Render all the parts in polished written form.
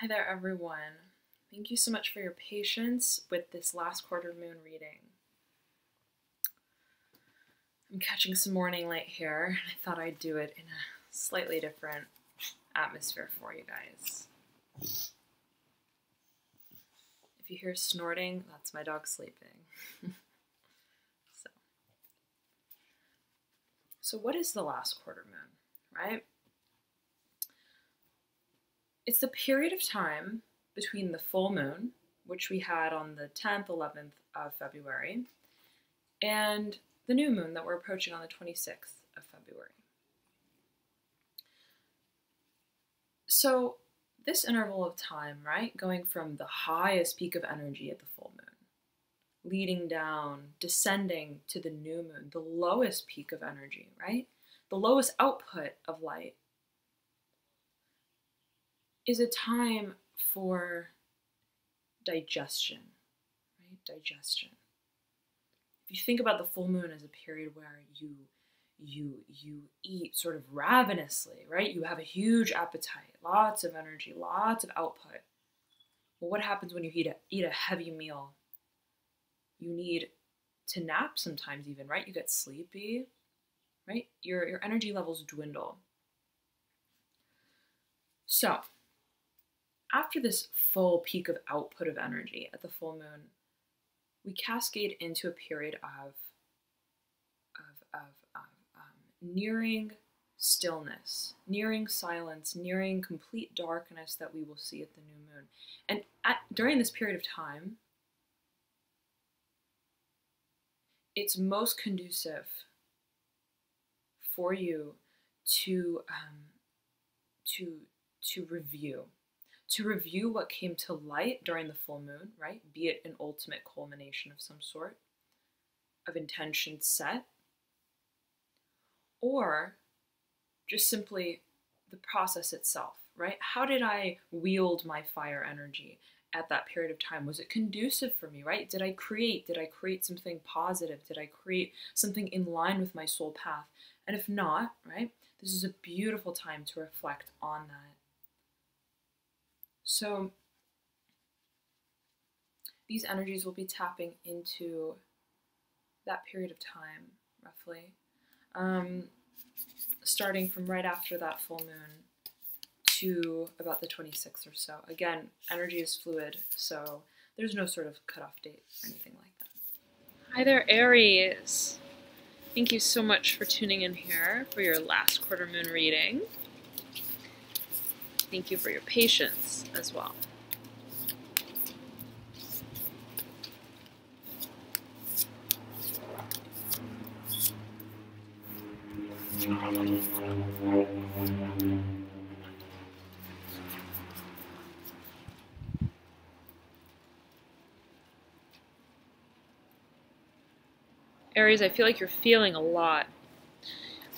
Hi there, everyone. Thank you so much for your patience with this last quarter moon reading. I'm catching some morning light here, and I thought I'd do it in a slightly different atmosphere for you guys. If you hear snorting, that's my dog sleeping. So what is the last quarter moon, right? It's the period of time between the full moon, which we had on the 10th, 11th of February, and the new moon that we're approaching on the 26th of February. So this interval of time, right, going from the highest peak of energy at the full moon, leading down, descending to the new moon, the lowest peak of energy, right, the lowest output of light, is a time for digestion, right? Digestion. If you think about the full moon as a period where you eat sort of ravenously, right? You have a huge appetite, lots of energy, lots of output. Well, what happens when you eat a heavy meal? You need to nap sometimes even, right? You get sleepy, right? Your energy levels dwindle. So, after this full peak of output of energy at the full moon, we cascade into a period of nearing stillness, nearing silence, nearing complete darkness that we will see at the new moon. And during this period of time, it's most conducive for you to review what came to light during the full moon, right? Be it an ultimate culmination of some sort, of intention set, or just simply the process itself, right? How did I wield my fire energy at that period of time? Was it conducive for me, right? Did I create something positive? Did I create something in line with my soul path? And if not, right, this is a beautiful time to reflect on that. So these energies will be tapping into that period of time, roughly, starting from right after that full moon to about the 26th or so. Again, energy is fluid, so there's no sort of cutoff date or anything like that. Hi there, Aries. Thank you so much for tuning in here for your last quarter moon reading. Thank you for your patience as well. Aries, I feel like you're feeling a lot.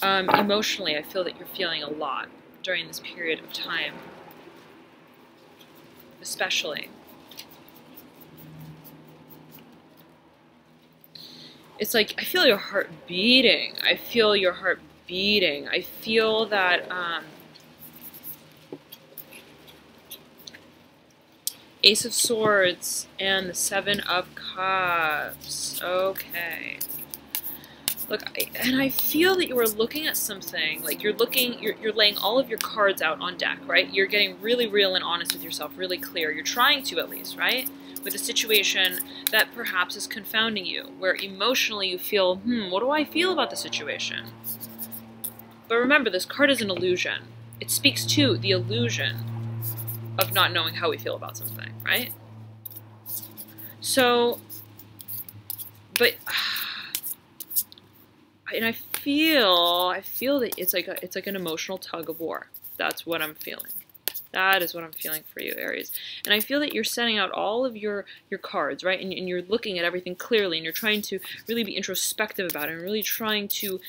Emotionally, I feel that you're feeling a lot during this period of time, especially. It's like, I feel your heart beating. I feel your heart beating. I feel that Ace of Swords and the Seven of Cups. Okay. Look, I feel that you are looking at something, like you're laying all of your cards out on deck, right? You're getting really real and honest with yourself, really clear. You're trying to, at least, right? With a situation that perhaps is confounding you, where emotionally you feel, what do I feel about the situation? But remember, this card is an illusion. It speaks to the illusion of not knowing how we feel about something, right? So, but... and I feel that it's like an emotional tug of war. That's what I'm feeling. That is what I'm feeling for you, Aries. And I feel that you're setting out all of your cards, right? And you're looking at everything clearly, and you're trying to really be introspective about it, and really trying to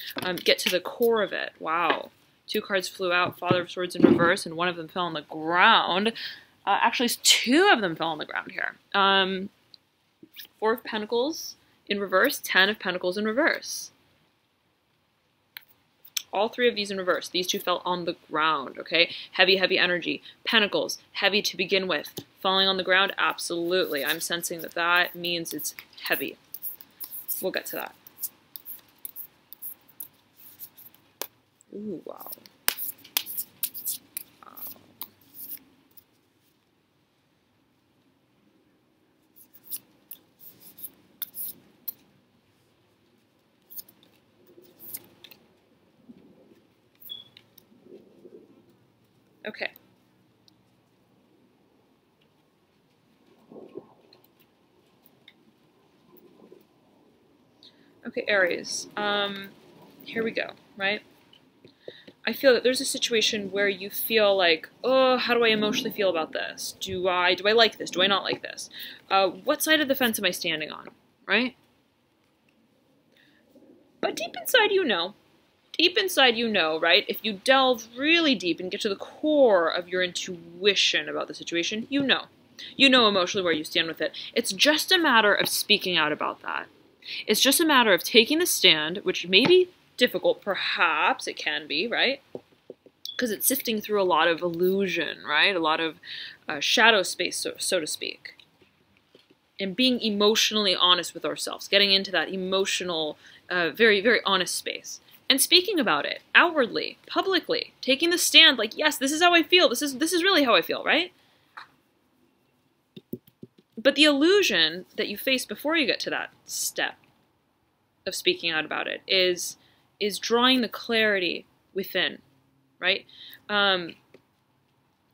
get to the core of it. Wow. 2 cards flew out, Father of Swords in reverse, and one of them fell on the ground. Actually, 2 of them fell on the ground here. 4 of Pentacles in reverse, 10 of Pentacles in reverse. All three of these in reverse. These two fell on the ground, okay? Heavy, heavy energy. Pentacles, heavy to begin with. Falling on the ground, absolutely. I'm sensing that that means it's heavy. We'll get to that. Ooh, wow. Okay. Okay, Aries. Here we go, right? I feel that there's a situation where you feel like, oh, how do I emotionally feel about this? Do I like this? Do I not like this? What side of the fence am I standing on, right? But deep inside, you know. Deep inside, you know, right? If you delve really deep and get to the core of your intuition about the situation, you know. You know emotionally where you stand with it. It's just a matter of speaking out about that. It's just a matter of taking the stand, which may be difficult, perhaps it can be, right? Because it's sifting through a lot of illusion, right? A lot of shadow space, so to speak. And being emotionally honest with ourselves, getting into that emotional, very, very honest space. And speaking about it outwardly, publicly, taking the stand like, yes, this is how I feel. This is really how I feel, right? But the illusion that you face before you get to that step of speaking out about it is drawing the clarity within, right?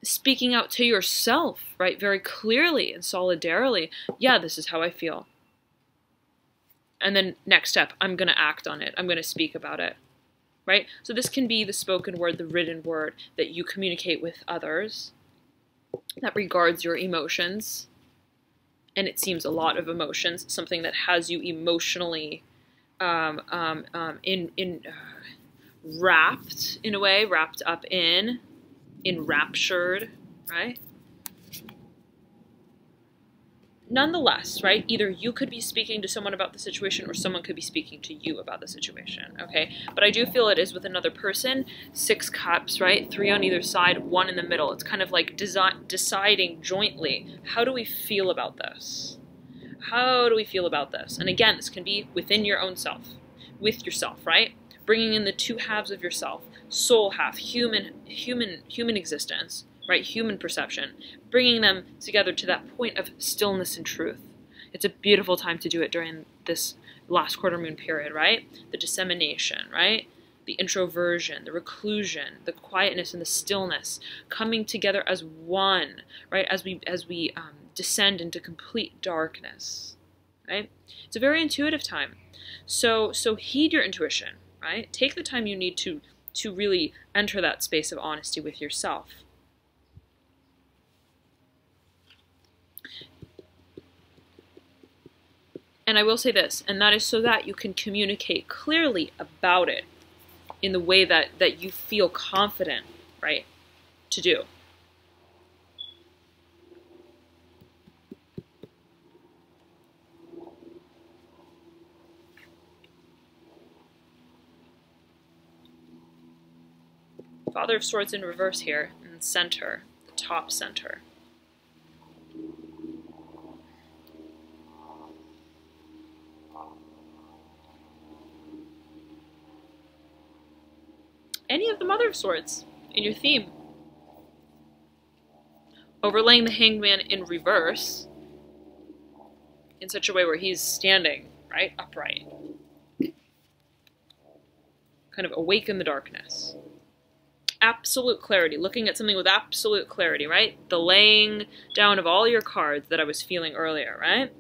Speaking out to yourself, right, very clearly and solidarily. Yeah, this is how I feel. And then next step, I'm going to act on it. I'm going to speak about it, right? So this can be the spoken word, the written word that you communicate with others that regards your emotions. And it seems a lot of emotions, something that has you emotionally wrapped in a way, wrapped up in, enraptured, right? Nonetheless, right, either you could be speaking to someone about the situation or someone could be speaking to you about the situation, okay? But I do feel it is with another person. 6 cups, right? 3 on either side, 1 in the middle. It's kind of like deciding jointly, how do we feel about this? How do we feel about this? And again, this can be within your own self, with yourself, right? Bringing in the 2 halves of yourself, soul half, human existence, right? Human perception, bringing them together to that point of stillness and truth. It's a beautiful time to do it during this last quarter moon period, right? The dissemination, right? The introversion, the reclusion, the quietness and the stillness coming together as one, right? As we descend into complete darkness, right? It's a very intuitive time. So heed your intuition, right? Take the time you need to really enter that space of honesty with yourself. And I will say this, and that is so that you can communicate clearly about it in the way that you feel confident, right, to do. Father of Swords in reverse here, in the center, the top center. Any of the Mother of Swords in your theme. Overlaying the Hanged Man in reverse in such a way where he's standing, right, upright. Kind of awake in the darkness. Absolute clarity, looking at something with absolute clarity, right? The laying down of all your cards that I was feeling earlier, right?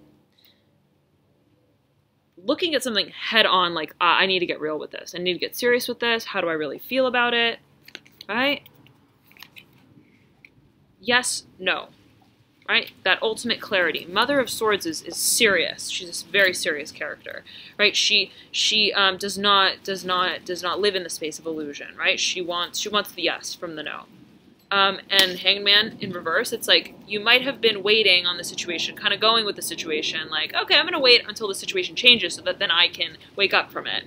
Looking at something head on, like, I need to get real with this. I need to get serious with this. How do I really feel about it? Right? Yes, no. Right? That ultimate clarity. Mother of Swords is serious. She's a very serious character. Right? She does not live in the space of illusion. Right? She wants the yes from the no. And Hanged Man in reverse, it's like you might have been waiting on the situation, kind of going with the situation, like, okay, I'm going to wait until the situation changes so that then I can wake up from it.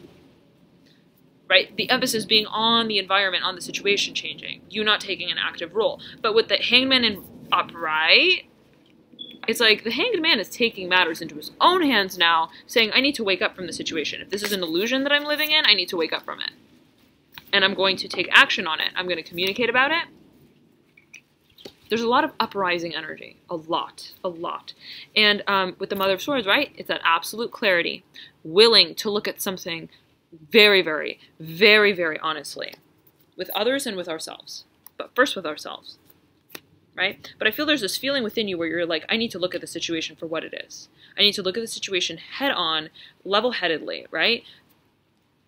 right? The emphasis being on the environment, on the situation changing, you not taking an active role. But with the Hanged Man in upright, it's like the Hanged Man is taking matters into his own hands now, saying, I need to wake up from the situation. If this is an illusion that I'm living in, I need to wake up from it. And I'm going to take action on it. I'm going to communicate about it. There's a lot of uprising energy. A lot. And with the Mother of Swords, right? It's that absolute clarity. Willing to look at something very, very, very, very honestly. With others and with ourselves. But first with ourselves. Right? But I feel there's this feeling within you where you're like, I need to look at the situation for what it is. I need to look at the situation head on, level-headedly, right?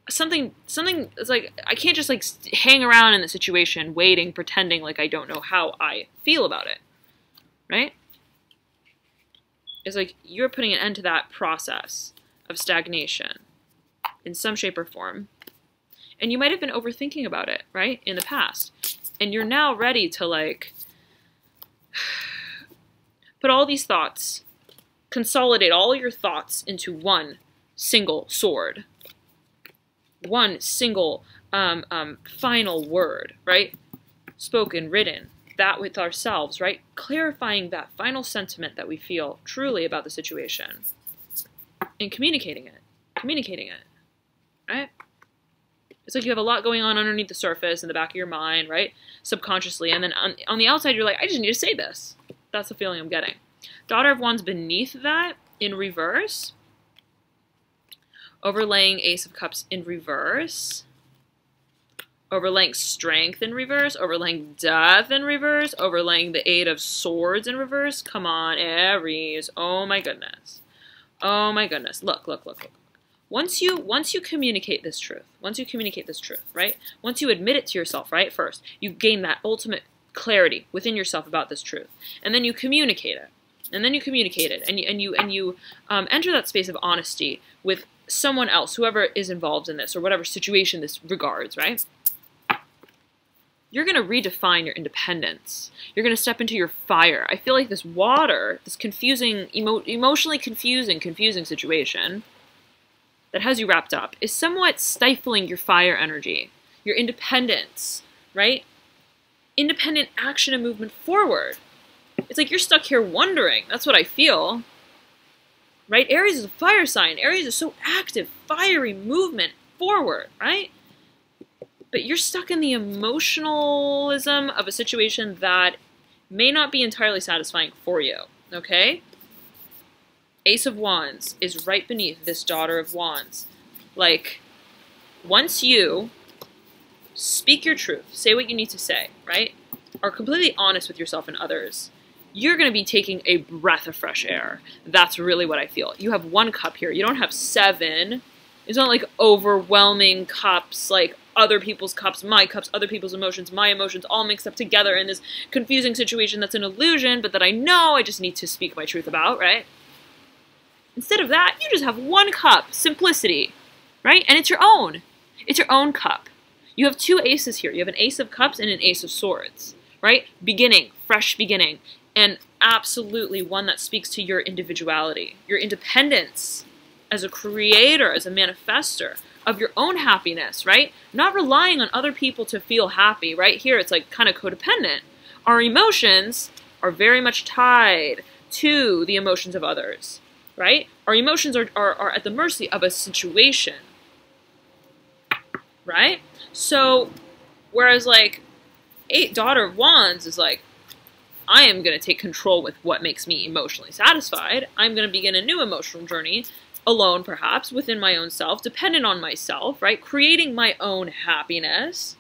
Something is like, I can't just like hang around in the situation, waiting, pretending like I don't know how I feel about it, right? It's like you're putting an end to that process of stagnation in some shape or form. And you might have been overthinking about it, right, in the past. And you're now ready to like put all these thoughts, consolidate all your thoughts into one single sword. One single final word, right? Spoken, written, that with ourselves, right? Clarifying that final sentiment that we feel truly about the situation and communicating it, right? It's like you have a lot going on underneath the surface in the back of your mind, right? Subconsciously. And then on the outside, you're like, I just need to say this. That's the feeling I'm getting. Daughter of Wands beneath that in reverse. Overlaying Ace of Cups in reverse. Overlaying Strength in reverse. Overlaying Death in reverse. Overlaying the Eight of Swords in reverse. Come on, Aries. Oh my goodness. Oh my goodness. Look. Once you communicate this truth, right? Once you admit it to yourself, right? First, you gain that ultimate clarity within yourself about this truth. And then you communicate it. And you enter that space of honesty with someone else, whoever is involved in this, or whatever situation this regards, right? You're going to redefine your independence. You're going to step into your fire. I feel like this water, this confusing, emotionally confusing situation that has you wrapped up is somewhat stifling your fire energy, your independence, right? Independent action and movement forward. It's like you're stuck here wondering. That's what I feel. Right? Aries is a fire sign. Aries is so active, fiery movement forward, right? But you're stuck in the emotionalism of a situation that may not be entirely satisfying for you, okay? Ace of Wands is right beneath this Daughter of Wands. Like, once you speak your truth, say what you need to say, right? Are completely honest with yourself and others, you're going to be taking a breath of fresh air. That's really what I feel. You have one cup here. You don't have seven. It's not like overwhelming cups, like other people's cups, my cups, other people's emotions, my emotions, all mixed up together in this confusing situation that's an illusion, but that I know I just need to speak my truth about, right? Instead of that, you just have one cup, simplicity, right? And it's your own. It's your own cup. You have two aces here. You have an Ace of Cups and an Ace of Swords, right? Beginning, fresh beginning. And absolutely one that speaks to your individuality, your independence as a creator, as a manifester of your own happiness, right? Not relying on other people to feel happy, right? Here it's like kind of codependent. Our emotions are very much tied to the emotions of others, right? Our emotions are at the mercy of a situation, right? So, whereas like Daughter of Wands is like, I am going to take control with what makes me emotionally satisfied. I'm going to begin a new emotional journey, alone perhaps, within my own self, dependent on myself, right? Creating my own happiness.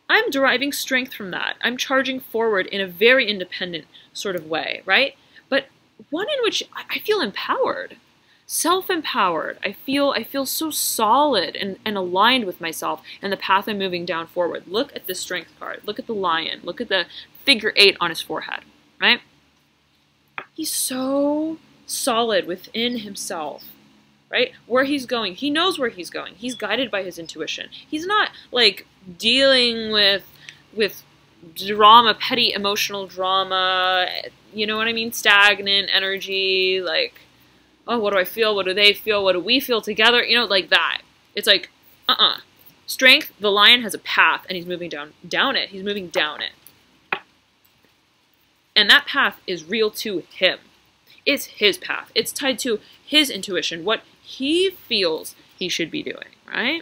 I'm deriving strength from that. I'm charging forward in a very independent sort of way, right? But one in which I feel empowered, self-empowered. I feel so solid and aligned with myself and the path I'm moving down forward. Look at the Strength card. Look at the Lion. Look at the figure 8 on his forehead, right? He's so solid within himself, right? Where he's going, he knows where he's going. He's guided by his intuition. He's not like dealing with drama, petty emotional drama, you know what I mean? Stagnant energy, like, oh, what do I feel? What do they feel? What do we feel together? You know, like that. It's like, Strength, the lion has a path, and he's moving down it. He's moving down it. And that path is real to him. It's his path. It's tied to his intuition, what he feels he should be doing, right?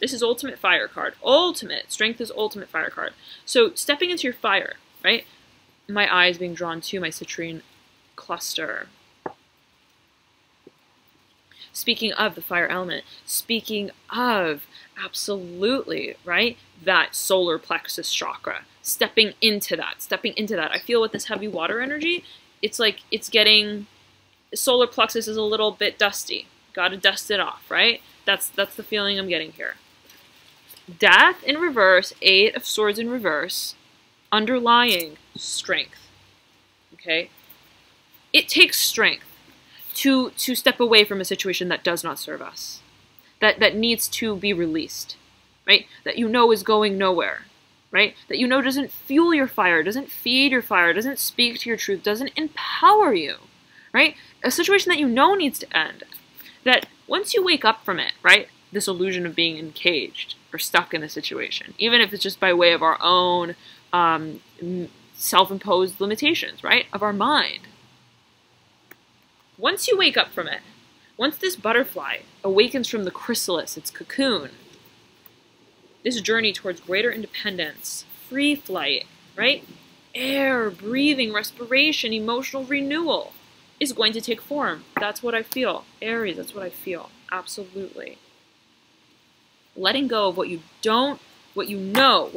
This is ultimate fire card. Ultimate. Strength is ultimate fire card. So stepping into your fire, right? My eyes being drawn to my citrine cluster. Speaking of the fire element, speaking of, absolutely, right? That solar plexus chakra. Stepping into that. I feel with this heavy water energy, it's like it's getting, solar plexus is a little bit dusty. Gotta dust it off, right? That's the feeling I'm getting here. Death in reverse, 8 of Swords in reverse, underlying strength, okay? It takes strength to step away from a situation that does not serve us, that needs to be released, right? That you know is going nowhere, right? That you know doesn't fuel your fire, doesn't feed your fire, doesn't speak to your truth, doesn't empower you, right? A situation that you know needs to end. That once you wake up from it, right? This illusion of being encaged or stuck in a situation, even if it's just by way of our own self-imposed limitations, right? Of our mind. Once you wake up from it, once this butterfly awakens from the chrysalis, its cocoon, this journey towards greater independence, free flight, right? Air, breathing, respiration, emotional renewal is going to take form. That's what I feel. Aries, that's what I feel. Absolutely. Letting go of what you don't, what you know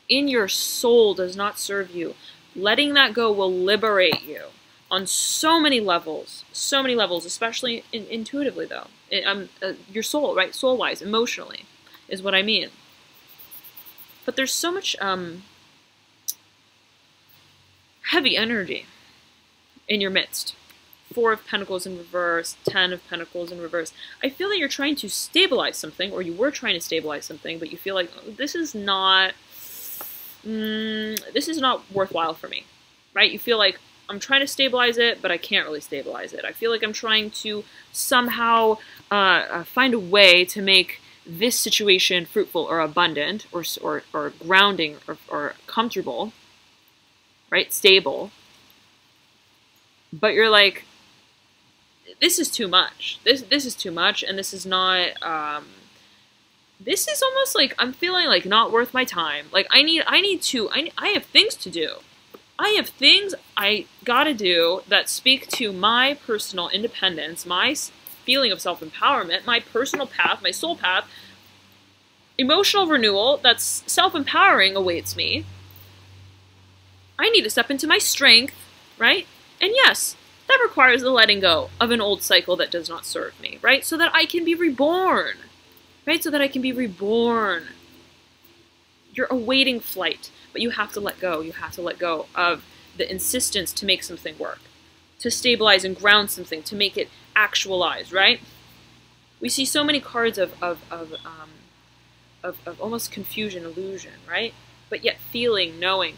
in your soul does not serve you. Letting that go will liberate you on so many levels, especially intuitively though. Your soul, right? Soul-wise, emotionally, is what I mean. But there's so much heavy energy in your midst. 4 of Pentacles in reverse, 10 of Pentacles in reverse. I feel that you're trying to stabilize something, or you were trying to stabilize something, but you feel like, oh, this is not worthwhile for me, right? You feel like, I'm trying to stabilize it, but I can't really stabilize it. I feel like I'm trying to somehow find a way to make this situation fruitful or abundant or grounding or comfortable, right? Stable. But you're like, this is too much. This is too much, and this is not, this is almost like, I'm feeling like not worth my time. Like, I have things to do. I have things I gotta do that speak to my personal independence, my feeling of self-empowerment, my personal path, my soul path. Emotional renewal that's self-empowering awaits me. I need to step into my strength, right? And yes, that requires the letting go of an old cycle that does not serve me, right? So that I can be reborn, right? So that I can be reborn. You're awaiting flight, but you have to let go. You have to let go of the insistence to make something work, to stabilize and ground something, to make it actualize, right? We see so many cards of almost confusion, illusion, right? But yet feeling, knowing,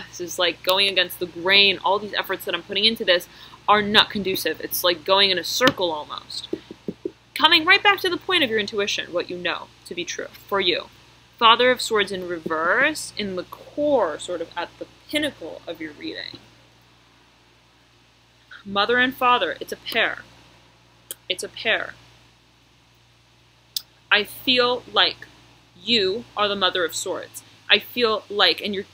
this is like going against the grain. All these efforts that I'm putting into this are not conducive. It's like going in a circle almost. Coming right back to the point of your intuition, what you know to be true for you. Father of Swords in reverse, in the core, sort of at the pinnacle of your reading. Mother and father, it's a pair. It's a pair. I feel like you are the Mother of Swords. I feel like, and you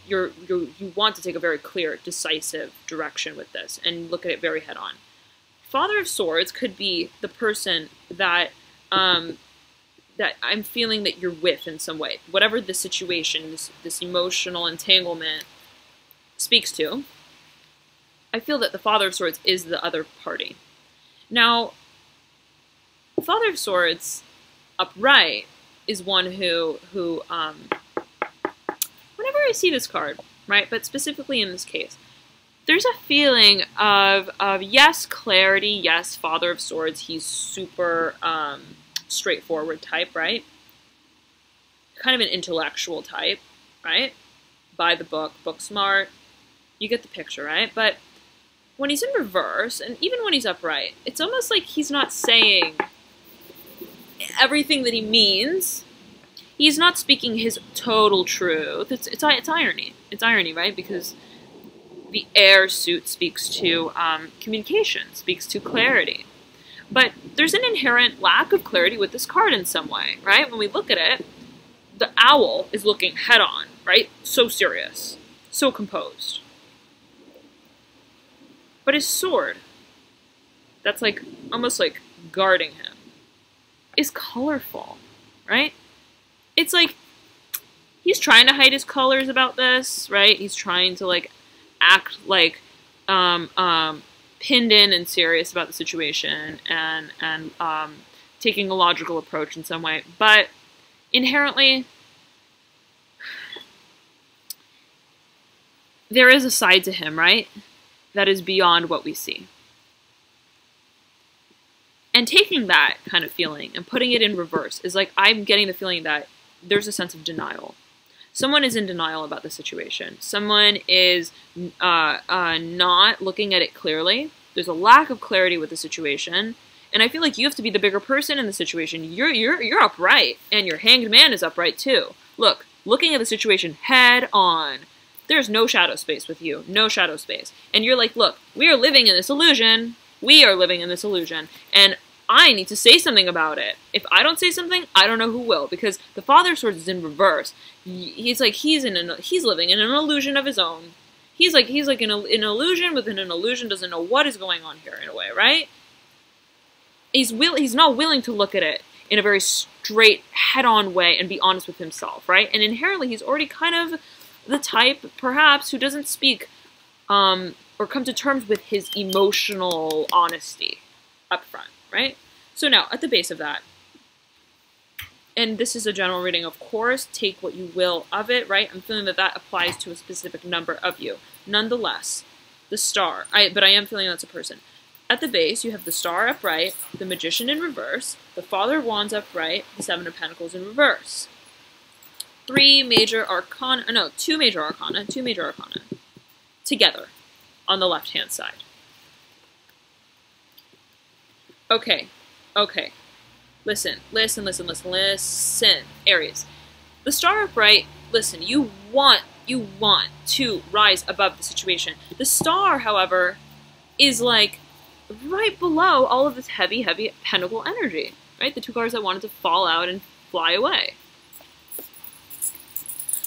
want to take a very clear, decisive direction with this and look at it very head on. Father of Swords could be the person that that I'm feeling that you're with in some way. Whatever the situation, this emotional entanglement speaks to, I feel that the Father of Swords is the other party. Now, Father of Swords upright is one who whenever I see this card, right, but specifically in this case, there's a feeling of yes, clarity, yes, Father of Swords, he's super straightforward type, right? Kind of an intellectual type, right? By the book, book smart. You get the picture, right? But when he's in reverse, and even when he's upright, it's almost like he's not saying everything that he means. He's not speaking his total truth. It's irony. It's irony, right? Because the air suit speaks to communication, speaks to clarity. But there's an inherent lack of clarity with this card in some way, right? When we look at it, the owl is looking head on, right? So serious, so composed. But his sword, that's like almost like guarding him, is colorful, right? It's like he's trying to hide his colors about this, right? He's trying to like act like pinned in and serious about the situation and taking a logical approach in some way. But inherently, there is a side to him, right? That is beyond what we see. And taking that kind of feeling and putting it in reverse is like I'm getting the feeling that there's a sense of denial. Someone is in denial about the situation. Someone is not looking at it clearly. There's a lack of clarity with the situation. And I feel like you have to be the bigger person in the situation. You're upright, and your hanged man is upright too. Look, looking at the situation head on. There's no shadow space with you. No shadow space. And you're like, look, we are living in this illusion. We are living in this illusion. And I need to say something about it. If I don't say something, I don't know who will. Because the Father of Swords is in reverse. He's like, he's living in an illusion of his own. He's like in an illusion within an illusion, doesn't know what is going on here in a way, right? He's not willing to look at it in a very straight, head-on way and be honest with himself, right? And inherently, he's already kind of the type, perhaps, who doesn't speak or come to terms with his emotional honesty up front, right? So now, at the base of that, and this is a general reading, of course, take what you will of it, right? I'm feeling that that applies to a specific number of you. Nonetheless, the star, but I am feeling that's a person. At the base, you have the star upright, the magician in reverse, the Father of Wands upright, the Seven of Pentacles in reverse. Two major arcana together on the left-hand side. Okay. Listen, Aries. The star upright, listen, you want to rise above the situation. The star, however, is like right below all of this heavy pentacle energy, right? The two cards that wanted to fall out and fly away.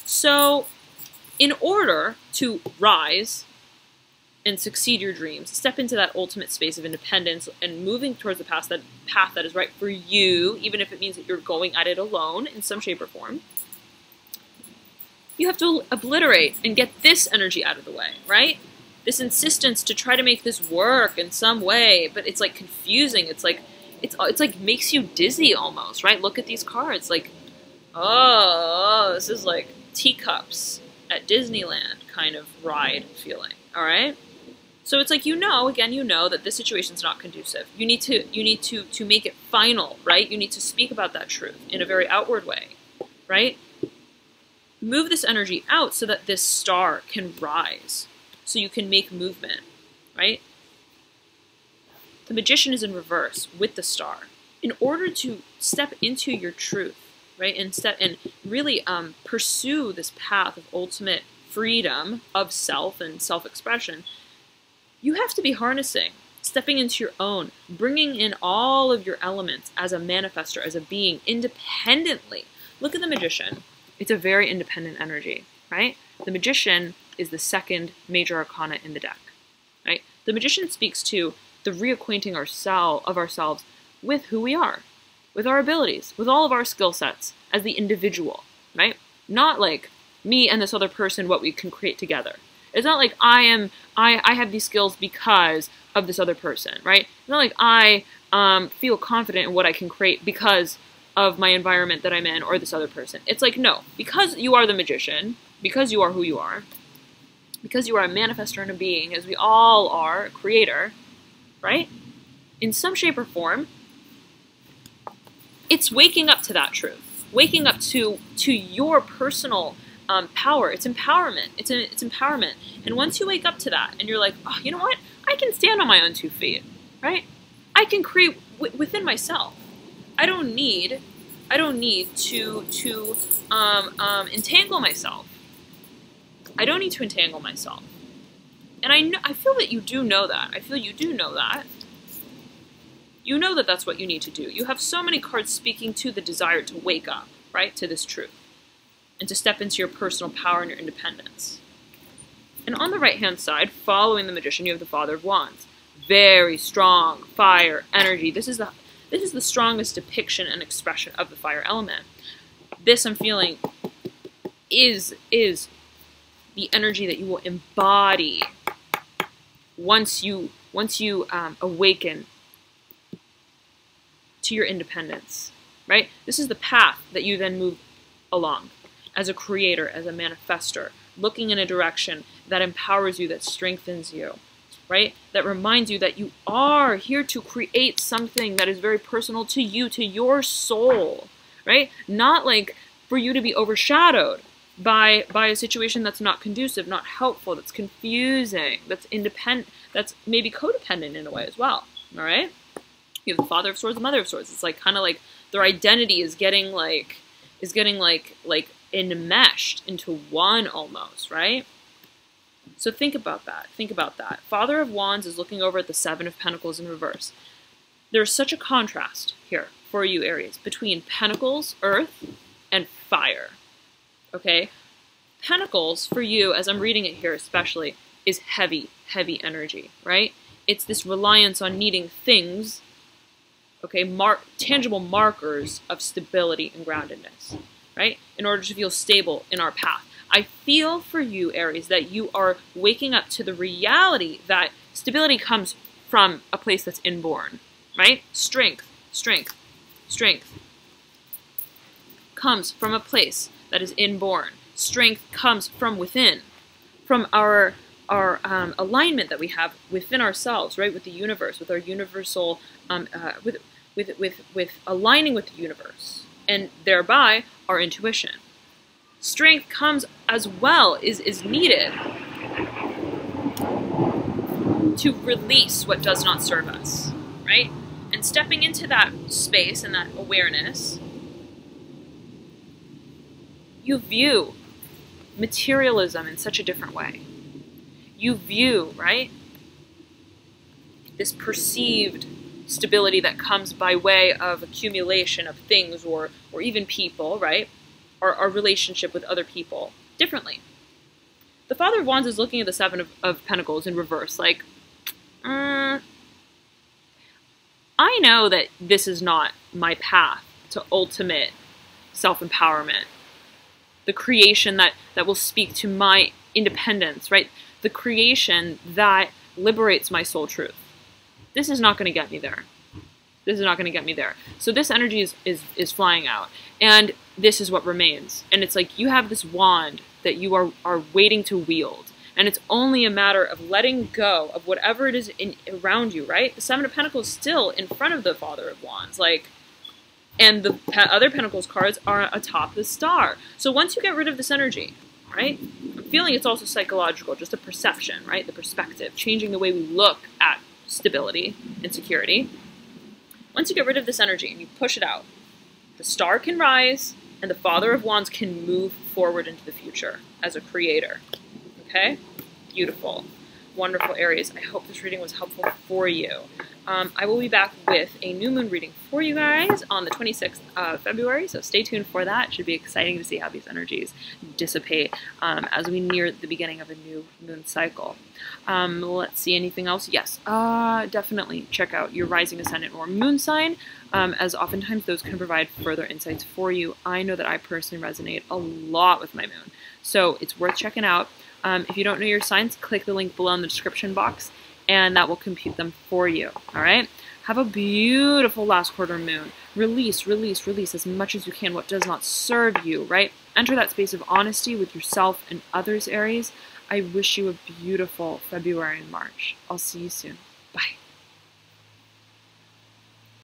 So, in order to rise and succeed your dreams, step into that ultimate space of independence and moving towards the path that is right for you, even if it means that you're going at it alone in some shape or form, you have to obliterate and get this energy out of the way, right? This insistence to try to make this work in some way, but it's like confusing. It's like makes you dizzy almost, right? Look at these cards, like, oh, this is like teacups at Disneyland kind of ride feeling, all right? So it's like, you know that this situation's not conducive. You need to make it final, right? You need to speak about that truth in a very outward way, right? Move this energy out so that this star can rise, so you can make movement, right? The magician is in reverse with the star. In order to step into your truth, right, and really pursue this path of ultimate freedom of self and self-expression, you have to be harnessing, stepping into your own, bringing in all of your elements as a manifester, as a being, independently. Look at the magician. It's a very independent energy, right? The magician is the second major arcana in the deck, right? The magician speaks to the reacquainting of ourselves with who we are, with our abilities, with all of our skill sets as the individual, right? Not like me and this other person, what we can create together. It's not like I have these skills because of this other person, right? It's not like I feel confident in what I can create because of my environment that I'm in or this other person. It's like, no, because you are the magician, because you are who you are, because you are a manifestor and a being, as we all are, a creator, right? In some shape or form, it's waking up to that truth, waking up to your personal power. It's empowerment. It's empowerment. And once you wake up to that and you're like, oh, you know what? I can stand on my own 2 feet, right? I can create within myself. I don't need to entangle myself. I don't need to entangle myself. And I feel that you do know that. I feel you do know that. You know that that's what you need to do. You have so many cards speaking to the desire to wake up, right, to this truth, and to step into your personal power and your independence. And on the right-hand side, following the Magician, you have the Father of Wands. Very strong fire energy. This is the strongest depiction and expression of the fire element. This, I'm feeling, is the energy that you will embody once you awaken to your independence, right? This is the path that you then move along as a creator, as a manifestor, looking in a direction that empowers you, that strengthens you, right? That reminds you that you are here to create something that is very personal to you, to your soul, right? Not like for you to be overshadowed by a situation that's not conducive, not helpful, that's confusing, that's independent, that's maybe codependent in a way as well, all right? You have the Father of Swords, the Mother of Swords. It's like kind of like their identity is getting like enmeshed into one almost, right? So think about that. Think about that. Father of Wands is looking over at the Seven of Pentacles in reverse. There's such a contrast here for you, Aries, between Pentacles, Earth, and Fire. Okay? Pentacles, for you, as I'm reading it here especially, is heavy, heavy energy, right? It's this reliance on needing things, okay, tangible markers of stability and groundedness, right? In order to feel stable in our path. I feel for you, Aries, that you are waking up to the reality that stability comes from a place that's inborn, right? Strength, strength, strength comes from a place that is inborn. Strength comes from within, from our alignment that we have within ourselves, right? With the universe, with our universal, with aligning with the universe, and thereby our intuition. Strength comes as well, is needed to release what does not serve us, right? And stepping into that space and that awareness, you view materialism in such a different way. You view, right, this perceived stability that comes by way of accumulation of things or even people, right? Our relationship with other people differently. The Father of Wands is looking at the Seven of Pentacles in reverse, like, I know that this is not my path to ultimate self-empowerment. The creation that will speak to my independence, right? The creation that liberates my soul truth. This is not going to get me there. This is not going to get me there. So this energy is flying out. And this is what remains. And it's like you have this wand that you are waiting to wield. And it's only a matter of letting go of whatever it is around you, right? The Seven of Pentacles is still in front of the Father of Wands. Like, and the other Pentacles cards are atop the star. So once you get rid of this energy, right? I'm feeling it's also psychological, just a perception, right? The perspective, changing the way we look at stability and security. Once you get rid of this energy and you push it out, the star can rise and the Father of Wands can move forward into the future as a creator. Okay? Beautiful. Wonderful, Aries. I hope this reading was helpful for you. I will be back with a new moon reading for you guys on the 26th of February, so stay tuned for that. It should be exciting to see how these energies dissipate as we near the beginning of a new moon cycle. Let's see, anything else? Yes, definitely check out your rising, ascendant, or moon sign, as oftentimes those can provide further insights for you. I know that I personally resonate a lot with my moon, so it's worth checking out. If you don't know your signs, click the link below in the description box, and that will compute them for you, all right? Have a beautiful last quarter moon. Release, release, release as much as you can what does not serve you, right? Enter that space of honesty with yourself and others, Aries. I wish you a beautiful February and March. I'll see you soon. Bye.